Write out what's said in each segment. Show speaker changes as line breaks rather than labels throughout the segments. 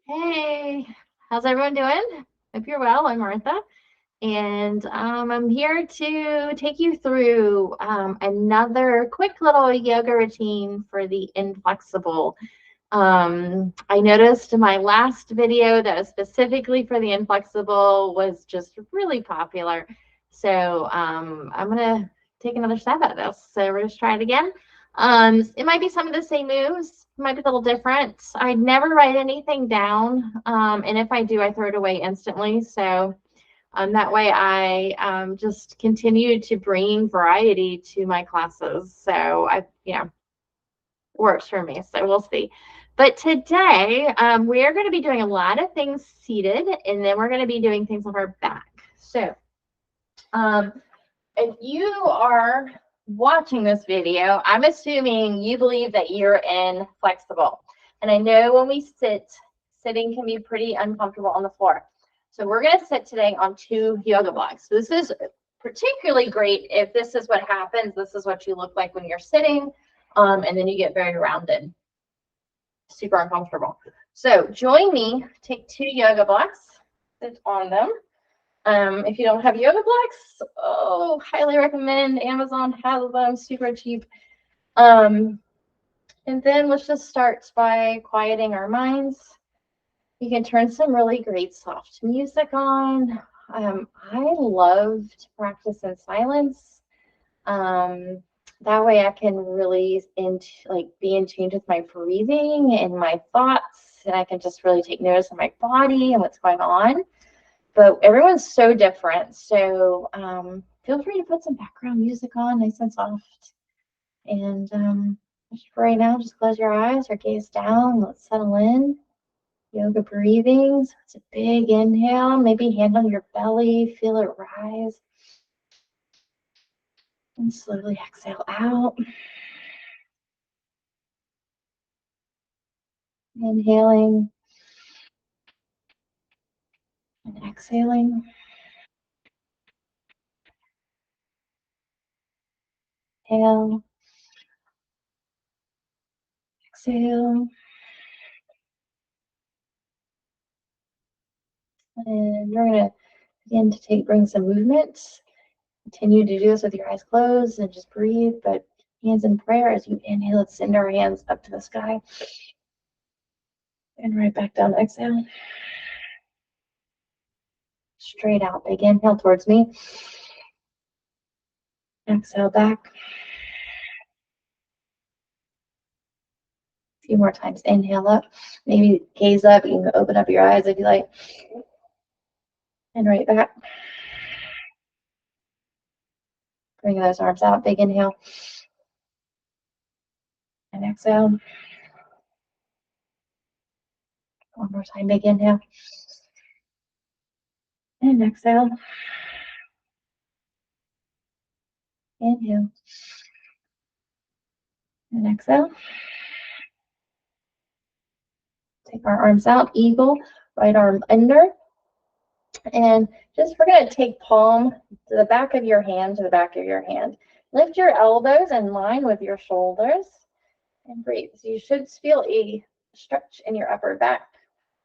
Hey, how's everyone doing? Hope you're well. I'm Martha, and I'm here to take you through another quick little yoga routine for the inflexible. I noticed in my last video that was specifically for the inflexible was just really popular. So I'm gonna take another stab at this. So we're just try it again. It might be some of the same moves, it might be a little different. I never write anything down, and if I do, I throw it away instantly. So that way I just continue to bring variety to my classes. So works for me. So we'll see. But today, we are going to be doing a lot of things seated, and then we're going to be doing things on our back. So, um, if you are watching this video, I'm assuming you believe that you're in flexible. And I know when we sit, sitting can be pretty uncomfortable on the floor. So we're going to sit today on 2 yoga blocks. So this is particularly great if this is what happens. This is what you look like when you're sitting, and then you get very rounded. Super uncomfortable. So join me, take 2 yoga blocks, sit on them. If you don't have yoga blocks, oh, highly recommend. Amazon has them, super cheap. And then let's just start by quieting our minds. You can turn some really great soft music on. I love to practice in silence. That way I can really be in tune with my breathing and my thoughts, and I can just really take notice of my body and what's going on. But everyone's so different, so feel free to put some background music on, nice and soft. And just for right now, just close your eyes or gaze down. Let's settle in. Yoga breathing. So it's a big inhale. Maybe hand on your belly. Feel it rise. And slowly exhale out. Inhaling and exhaling. Inhale. Exhale. And we're going to begin to bring some movement. Continue to do this with your eyes closed and just breathe, but hands in prayer as you inhale. Let's send our hands up to the sky. And right back down, exhale. Straight out, big inhale towards me. Exhale back. A few more times, inhale up. Maybe gaze up, you can open up your eyes if you like. And right back. Bring those arms out, big inhale. And exhale. One more time, big inhale. And exhale. Inhale. And exhale. Take our arms out, eagle, right arm under. And just we're going to take palm to the back of your hand, to the back of your hand. Lift your elbows in line with your shoulders and breathe. So you should feel a stretch in your upper back.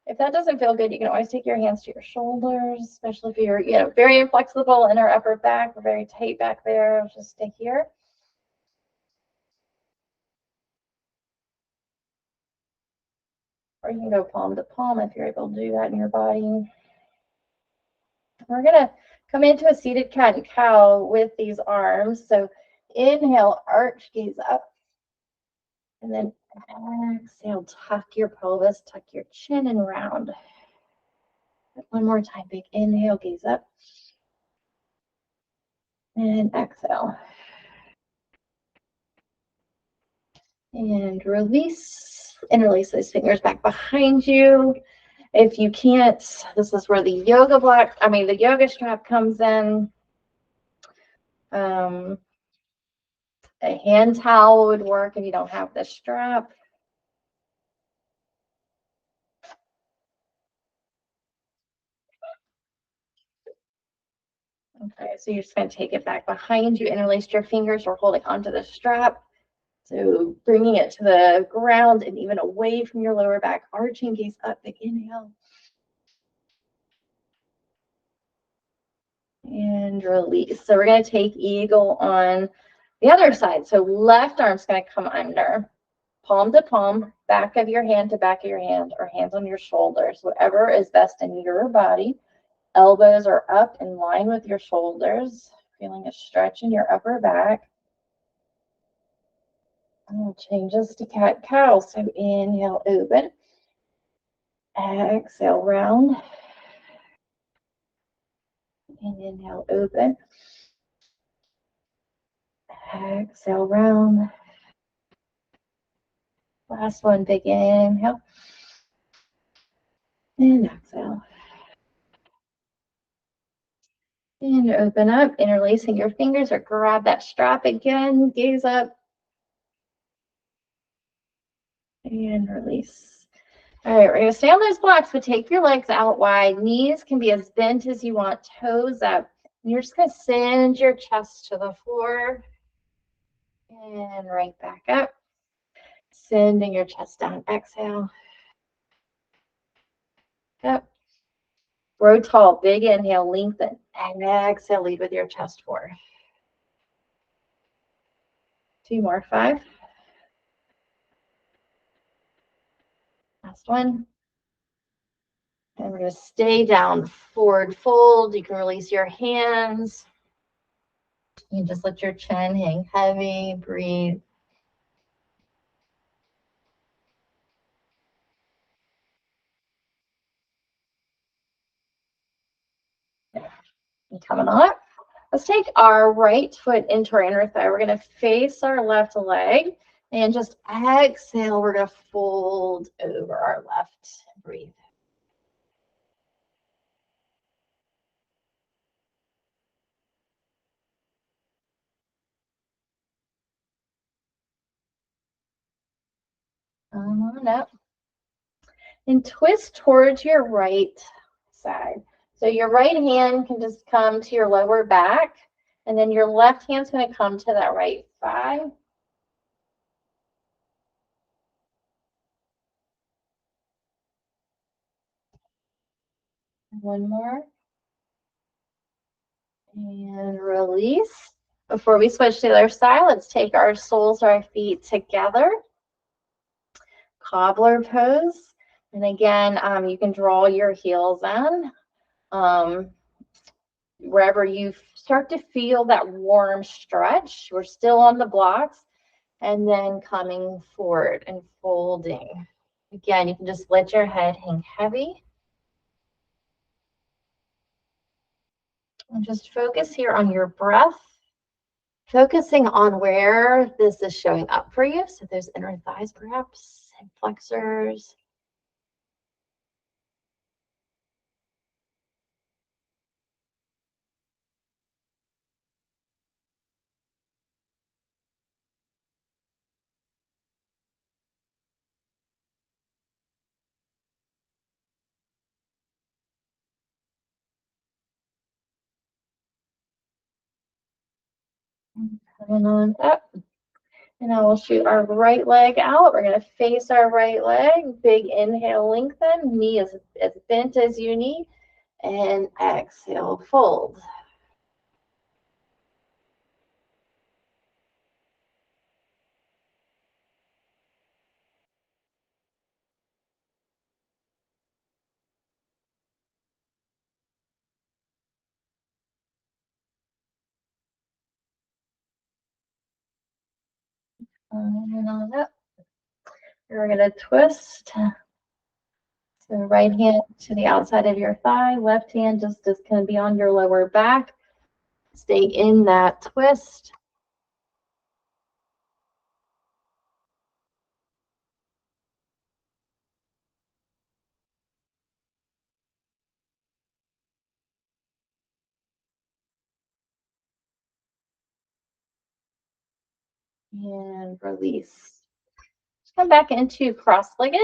If that doesn't feel good, you can always take your hands to your shoulders, especially if you're very inflexible in our upper back. We're very tight back there. Just stay here. Or you can go palm to palm if you're able to do that in your body. We're going to come into a seated cat and cow with these arms. So inhale, arch, gaze up. And then exhale, tuck your pelvis, tuck your chin and round. One more time, big inhale, gaze up. And exhale. And release. And release those fingers back behind you. If you can't, this is where the yoga strap comes in. A hand towel would work if you don't have the strap. Okay, so you're just going to take it back behind you, interlace your fingers. We're holding onto the strap. So bringing it to the ground and even away from your lower back, arching gaze up, big inhale. And release. So we're going to take eagle on the other side. So left arm's going to come under. Palm to palm, back of your hand to back of your hand, or hands on your shoulders, whatever is best in your body. Elbows are up in line with your shoulders, feeling a stretch in your upper back. And changes to cat-cow. So inhale, open. Exhale, round. And inhale, open. Exhale, round. Last one, big inhale. And exhale. And open up, interlacing your fingers or grab that strap again. Gaze up. And release. All right, we're going to stay on those blocks, but take your legs out wide. Knees can be as bent as you want, toes up. And you're just going to send your chest to the floor. And right back up. Sending your chest down. Exhale. Up. Grow tall. Big inhale. Lengthen. And exhale. Lead with your chest forward. 2 more. 5. Last one. And we're going to stay down. Forward fold. You can release your hands. You just let your chin hang heavy. Breathe. And coming up. Let's take our right foot into our inner thigh. We're going to face our left leg. And just exhale. We're going to fold over our left. Breathe. Come on up. And twist towards your right side. So your right hand can just come to your lower back. And then your left hand's going to come to that right thigh. One more. And release. Before we switch to the other side, let's take our soles of our feet together. Cobbler pose. And again, you can draw your heels in. Wherever you start to feel that warm stretch, we're still on the blocks. And then coming forward and folding. Again, you can just let your head hang heavy. And just focus here on your breath. Focusing on where this is showing up for you. So there's inner thighs perhaps, and flexors. Coming on up. And now we'll shoot our right leg out. We're going to face our right leg. Big inhale, lengthen. Knee is as bent as you need. And exhale, fold. And on up. We're going to twist. So right hand to the outside of your thigh. Left hand just is going to be on your lower back. Stay in that twist. And release. Come back into cross-legged.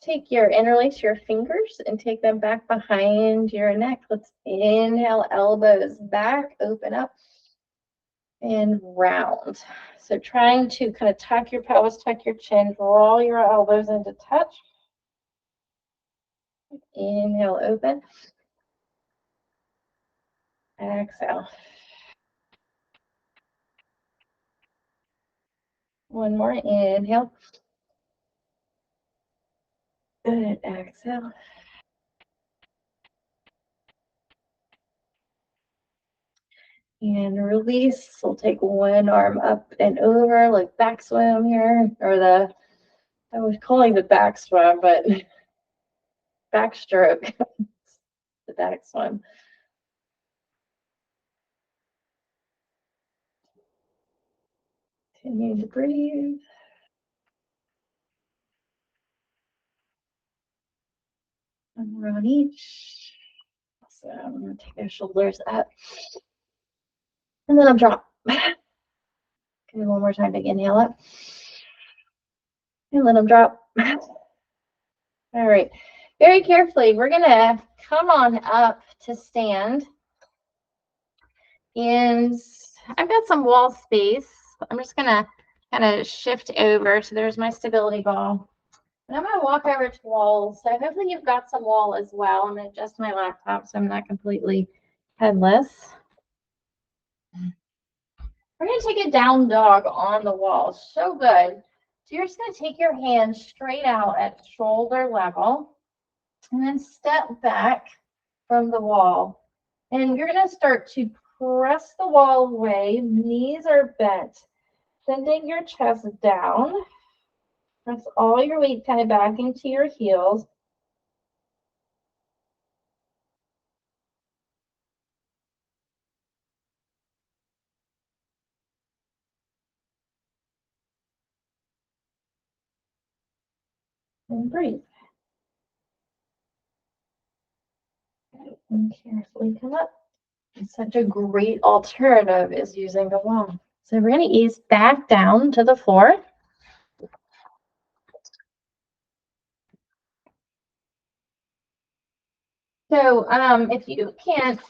Take your interlace your fingers and take them back behind your neck. Let's inhale, elbows back, open up. and round. So trying to kind of tuck your pelvis, tuck your chin, draw your elbows into touch. Inhale, open. Exhale. One more. Inhale. Good. Exhale. And release. We'll take one arm up and over, like back swim here, or I was calling the back swim, but backstroke, the back swim. Continue to breathe. One more on each. So I'm going to take our shoulders up. And then I'll drop. Give me one more time to inhale up. And let them drop. All right. Very carefully, we're going to come on up to stand. And I've got some wall space. I'm just going to kind of shift over. So there's my stability ball. And I'm going to walk over to walls. So hopefully you've got some wall as well. I'm going to adjust my laptop so I'm not completely headless. We're going to take a down dog on the wall. So good. So you're just going to take your hands straight out at shoulder level and then step back from the wall. And you're going to start to press the wall away. Knees are bent. Sending your chest down. Press all your weight kind of back into your heels. And breathe. And carefully come up. It's such a great alternative is using the wall. So we're going to ease back down to the floor. So if you can't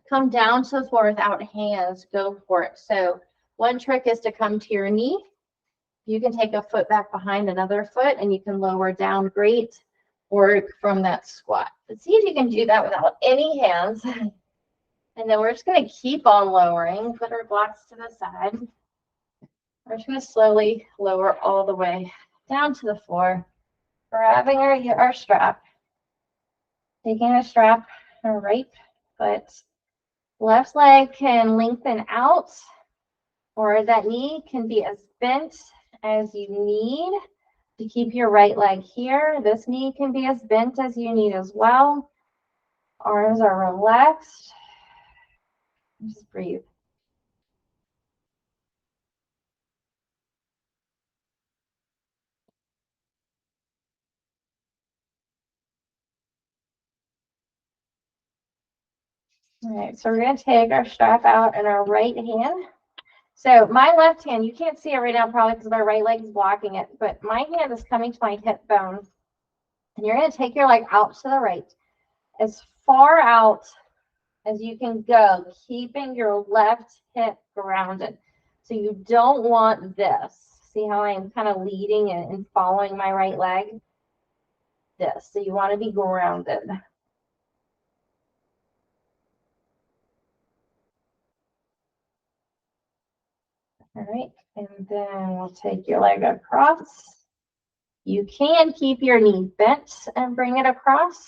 come down to the floor without hands, go for it. So one trick is to come to your knee. You can take a foot back behind another foot and you can lower down great, or from that squat. But see if you can do that without any hands. And then we're just going to keep on lowering, put our blocks to the side. We're just going to slowly lower all the way down to the floor, grabbing our strap, taking a strap, our right foot, left leg can lengthen out, or that knee can be as bent as you need to keep your right leg here. This knee can be as bent as you need as well. Arms are relaxed. Just breathe. All right, so we're going to take our strap out in our right hand. So my left hand, you can't see it right now probably because my right leg is blocking it, but my hand is coming to my hip bone. And you're going to take your leg out to the right, as far out as you can go, keeping your left hip grounded. So you don't want this. See how I'm kind of leading and following my right leg? This. So you want to be grounded. All right, and then we'll take your leg across. You can keep your knee bent and bring it across.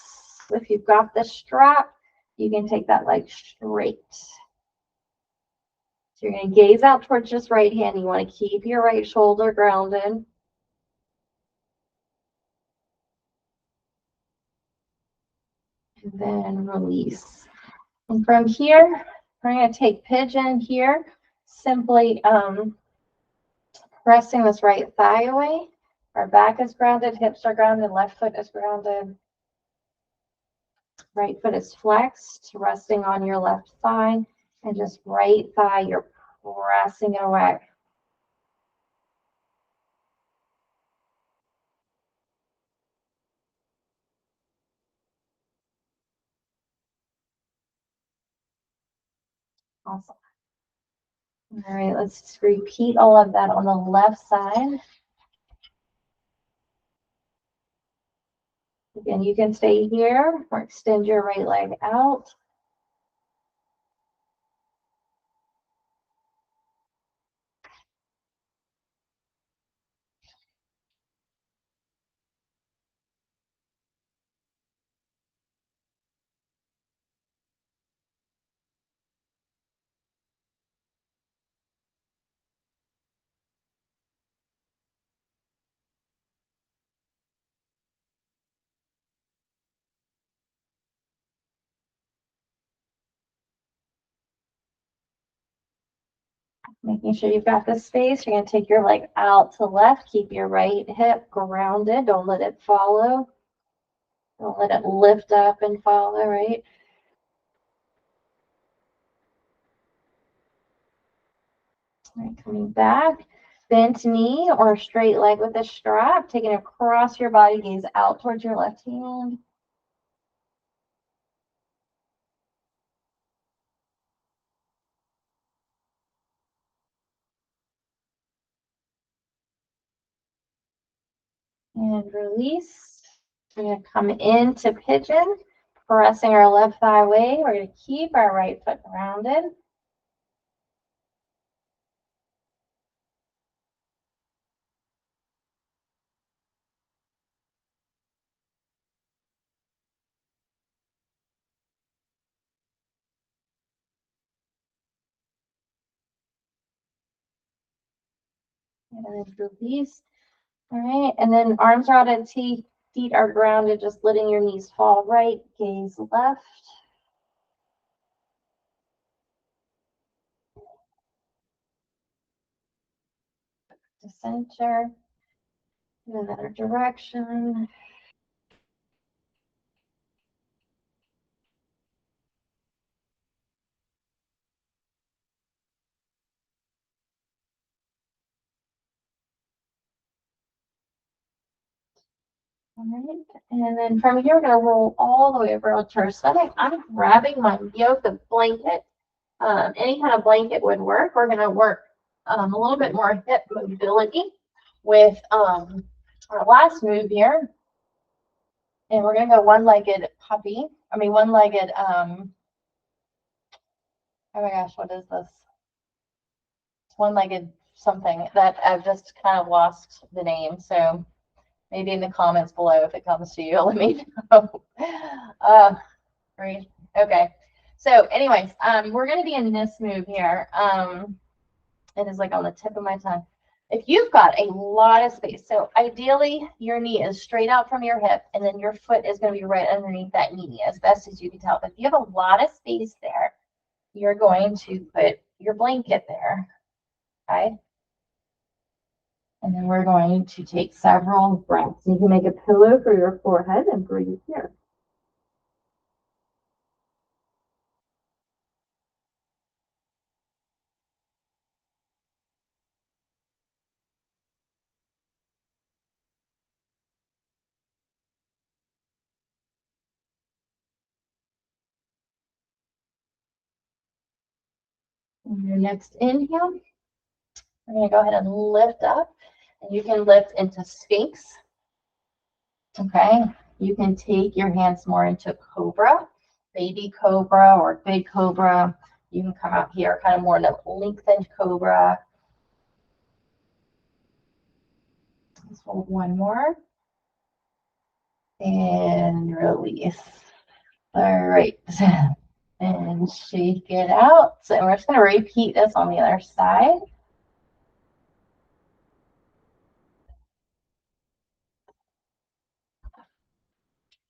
If you've got the strap, you can take that leg straight. So you're going to gaze out towards this right hand. You want to keep your right shoulder grounded. And then release. And from here, we're going to take pigeon here, simply pressing this right thigh away. Our back is grounded, hips are grounded, left foot is grounded. Right foot is flexed, resting on your left thigh, and just right thigh, you're pressing it away. Awesome. All right, let's repeat all of that on the left side. Again, you can stay here or extend your right leg out. Making sure you've got the space. You're going to take your leg out to left. Keep your right hip grounded. Don't let it follow. Don't let it lift up and follow, right? All right, coming back. Bent knee or straight leg with a strap. Taking it across your body. Gaze out towards your left hand. And release. We're going to come into pigeon. Pressing our left thigh away. We're going to keep our right foot grounded. And then release. All right, and then arms are out at T, feet are grounded, just letting your knees fall right, gaze left. To center, in another direction. All right, and then from here, we're going to roll all the way over onto our stomach. I'm grabbing my yoga blanket. Any kind of blanket would work. We're going to work a little bit more hip mobility with our last move here. And we're going to go one-legged puppy. One-legged, oh my gosh, what is this? One-legged something that I've just kind of lost the name. So maybe in the comments below, if it comes to you, let me know. Great. Okay. So anyways, we're going to be in this move here. It is like on the tip of my tongue. If you've got a lot of space, so ideally your knee is straight out from your hip and then your foot is going to be right underneath that knee as best as you can tell. But if you have a lot of space there, you're going to put your blanket there. Okay. And then we're going to take several breaths. You can make a pillow for your forehead and breathe here. And your next inhale, we're going to go ahead and lift up. And you can lift into Sphinx. Okay. You can take your hands more into Cobra, baby Cobra or big Cobra. You can come out here kind of more in a lengthened Cobra. Let's hold one more. And release. All right. And shake it out. So we're just going to repeat this on the other side.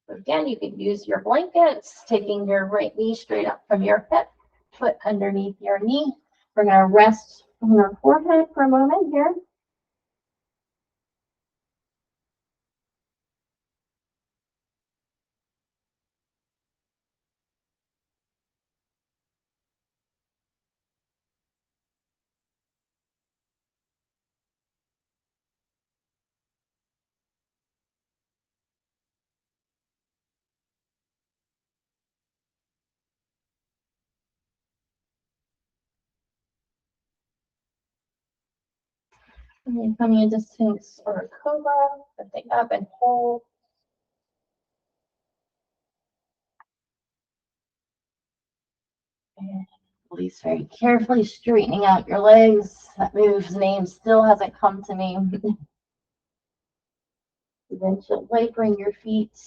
Again, you can use your blankets, taking your right knee straight up from your hip, foot underneath your knee. We're going to rest on our forehead for a moment here. And then coming into Sphinx or Cobra, lifting up and hold. And release very carefully, straightening out your legs. That move's name still hasn't come to me. Eventually bring your feet.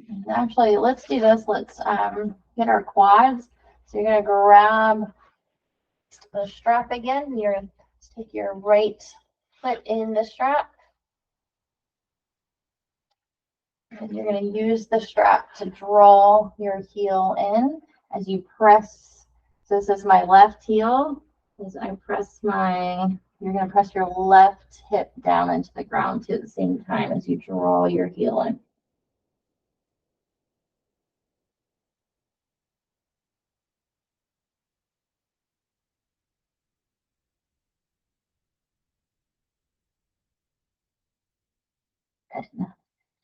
And actually, let's do this. Let's get our quads. So you're going to grab the strap again. You're going to take your right foot in the strap. And you're going to use the strap to draw your heel in as you press. So this is my left heel. As I press you're going to press your left hip down into the ground too at the same time as you draw your heel in.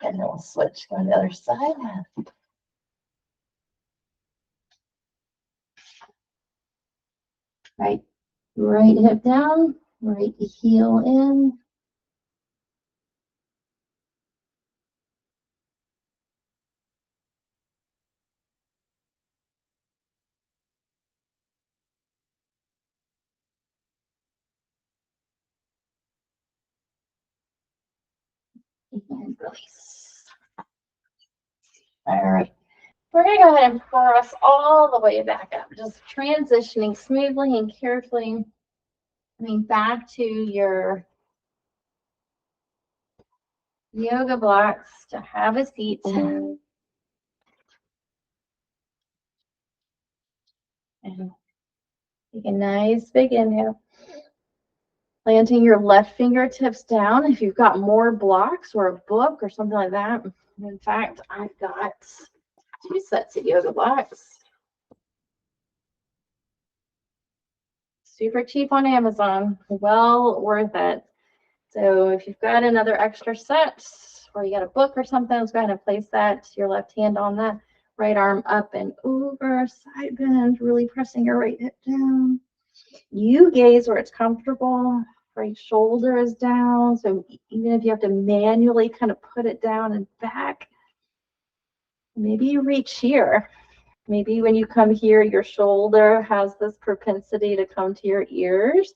And then we'll switch, go to the other side. Right hip down, right heel in. And release. All right. We're going to go ahead and press all the way back up, just transitioning smoothly and carefully, coming back to your yoga blocks to have a seat. And take a nice big inhale. Planting your left fingertips down. If you've got more blocks or a book or something like that. In fact, I've got 2 sets of yoga blocks. Super cheap on Amazon. Well worth it. So if you've got another extra set or you got a book or something, let's go ahead and place that, your left hand on that, right arm up and over, side bend, really pressing your right hip down. You gaze where it's comfortable. Right shoulder is down. So even if you have to manually kind of put it down and back, maybe you reach here. Maybe when you come here, your shoulder has this propensity to come to your ears.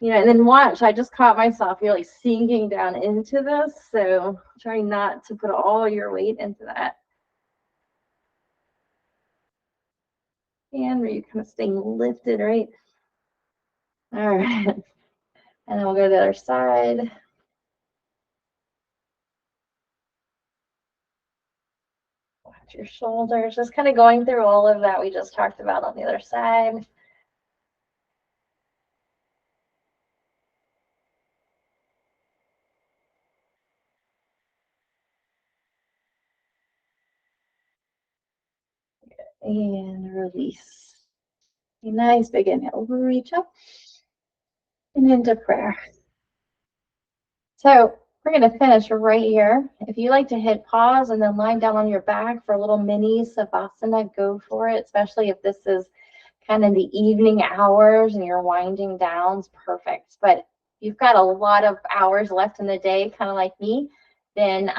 And then watch, I just caught myself really sinking down into this. So try not to put all your weight into that. And where you kind of staying lifted, right? All right. And then we'll go to the other side. Watch your shoulders, just kind of going through all of that we just talked about on the other side. And release. A nice big inhale. Reach up and into prayer. So we're going to finish right here. If you like to hit pause and then lie down on your back for a little mini savasana, go for it, especially if this is kind of the evening hours and you're winding down, it's perfect. But if you've got a lot of hours left in the day, kind of like me, then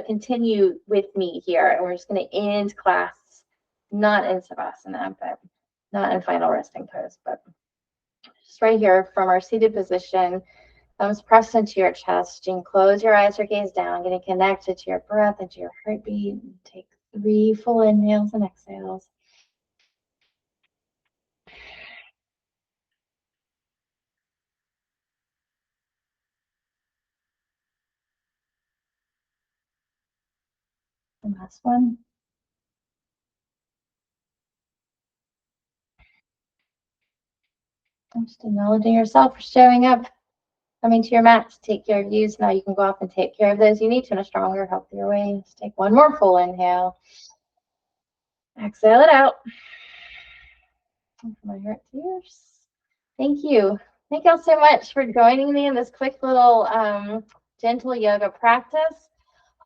continue with me here. And we're just going to end class, not in savasana, but not in final resting pose, but just right here from our seated position. Thumbs pressed into your chest. And close your eyes or gaze down, getting connected to your breath and to your heartbeat. Take 3 full inhales and exhales. And last one. And just acknowledging yourself for showing up, coming to your mat to take care of you. So now you can go off and take care of those you need to in a stronger, healthier way. Just take 1 more full inhale. Exhale it out. And from my heart to yours. Thank you. Thank y'all so much for joining me in this quick little gentle yoga practice.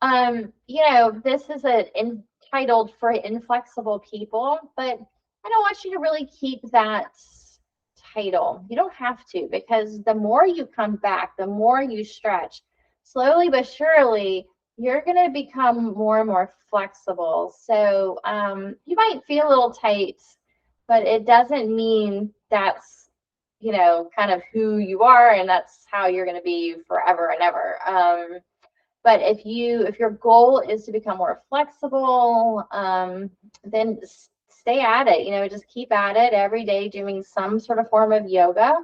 You know, this is entitled for inflexible people, but I don't want you to really keep that title. You don't have to, because the more you come back, the more you stretch, slowly but surely, you're going to become more and more flexible. So you might feel a little tight, but it doesn't mean that's, you know, kind of who you are and that's how you're going to be forever and ever. But if your goal is to become more flexible, then stay at it. You know, just keep at it every day, doing some sort of form of yoga,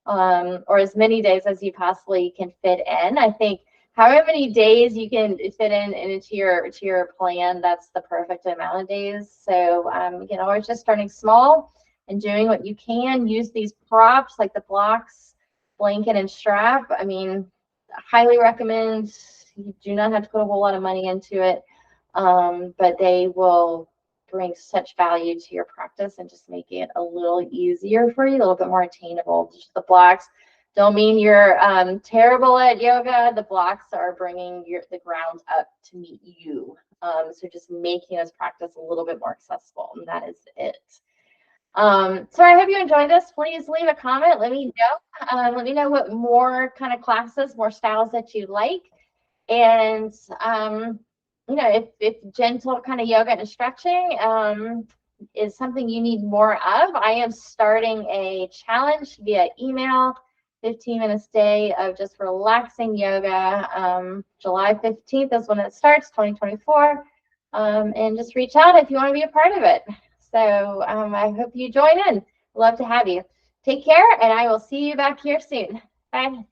or as many days as you possibly can fit in. I think however many days you can fit in into your plan, that's the perfect amount of days. So you know, it's just starting small and doing what you can. Use these props like the blocks, blanket, and strap. I mean, highly recommend. You do not have to put a whole lot of money into it, but they will bring such value to your practice and just make it a little easier for you, a little bit more attainable. Just the blocks don't mean you're terrible at yoga. The blocks are bringing the ground up to meet you. So just making this practice a little bit more accessible, and that is it. So I hope you enjoyed this. Please leave a comment. Let me know. Let me know what more kind of classes, more styles that you like. And you know, if gentle kind of yoga and stretching is something you need more of, I am starting a challenge via email, 15 minutes a day of just relaxing yoga. July 15th is when it starts, 2024. And just reach out if you want to be a part of it. So I hope you join in. Love to have you. Take care, and I will see you back here soon. Bye.